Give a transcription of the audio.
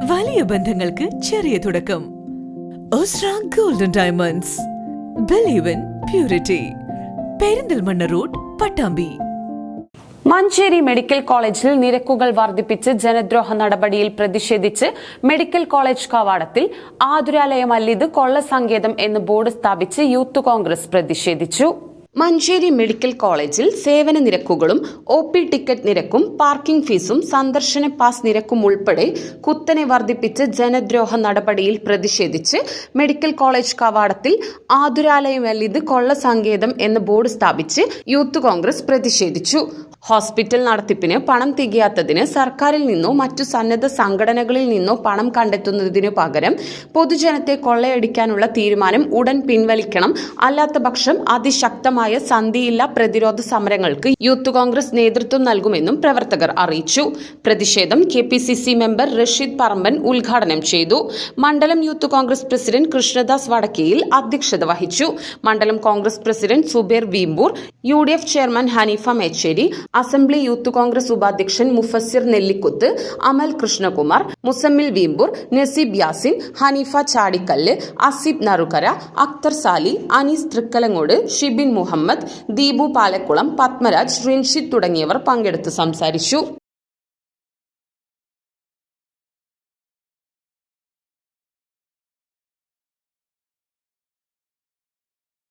വലിയ ബന്ധങ്ങൾക്ക് ചെറിയ തുടക്കം. ഒസ്ര golden diamonds. Believe in purity. Perinthalmanna road, Pattambi. Manjeri medical കോളേജിൽ നിരക്കുകൾ വർദ്ധിപ്പിച്ച് ജനദ്രോഹ നടപടിയിൽ പ്രതിഷേധിച്ച് മെഡിക്കൽ കോളേജ് കവാടത്തിൽ ആതുരാലയമല്ലിത് കൊള്ളസങ്കേതം എന്ന് ബോർഡ് സ്ഥാപിച്ച് യൂത്ത് കോൺഗ്രസ് പ്രതിഷേധിച്ചു. മഞ്ചേരി മെഡിക്കൽ കോളേജിൽ സേവന നിരക്കുകളും OP ടിക്കറ്റ് നിരക്കും പാർക്കിംഗ് ഫീസും സന്ദർശന പാസ് നിരക്കും ഉൾപ്പെടെ കുത്തനെ വർദ്ധിപ്പിച്ച് ജനദ്രോഹ നടപടിയിൽ പ്രതിഷേധിച്ച് മെഡിക്കൽ കോളേജ് കവാടത്തിൽ ആതുരാലയമല്ലിത് കൊള്ളസങ്കേതം എന്ന ബോർഡ് സ്ഥാപിച്ച് യൂത്ത് കോൺഗ്രസ് പ്രതിഷേധിച്ചു. ഹോസ്പിറ്റൽ നടത്തിപ്പിന് പണം തികയാത്തതിന് സർക്കാരിൽ നിന്നോ മറ്റു സന്നദ്ധ സംഘടനകളിൽ നിന്നോ പണം കണ്ടെത്തുന്നതിനു പകരം പൊതുജനത്തെ കൊള്ളയടിക്കാനുള്ള തീരുമാനം ഉടൻ പിൻവലിക്കണം. അല്ലാത്തപക്ഷം അതിശക്തമായ സന്ധിയില്ലാ പ്രതിരോധ സമരങ്ങൾക്ക് യൂത്ത് കോൺഗ്രസ് നേതൃത്വം നൽകുമെന്നും പ്രവർത്തകർ അറിയിച്ചു. പ്രതിഷേധം KPCC മെമ്പർ റഷീദ് പറമ്പൻ ഉദ്ഘാടനം ചെയ്തു. മണ്ഡലം യൂത്ത് കോൺഗ്രസ് പ്രസിഡന്റ് കൃഷ്ണദാസ് വടക്കേയിൽ അധ്യക്ഷത വഹിച്ചു. മണ്ഡലം Congress president Suber Veempur, UDF chairman Haneefa Mecheri, assembly youth Congress ഉപാധ്യക്ഷൻ മുഫസ്സിർ നെല്ലിക്കുത്ത്, അമൽ കൃഷ്ണകുമാർ, മുസമ്മിൽ വീമ്പൂർ, നസീബ് യാസിൻ, ഹനീഫ ചാടിക്കല്ല്, അസീബ് നറുകര, അക്തർ സാലി, അനീസ് തൃക്കലങ്ങോട്, ഷിബിൻ മുഹമ്മദ്, ദീപു പാലക്കുളം, പത്മരാജ്, റിൻഷിദ് തുടങ്ങിയവർ പങ്കെടുത്ത് സംസാരിച്ചു.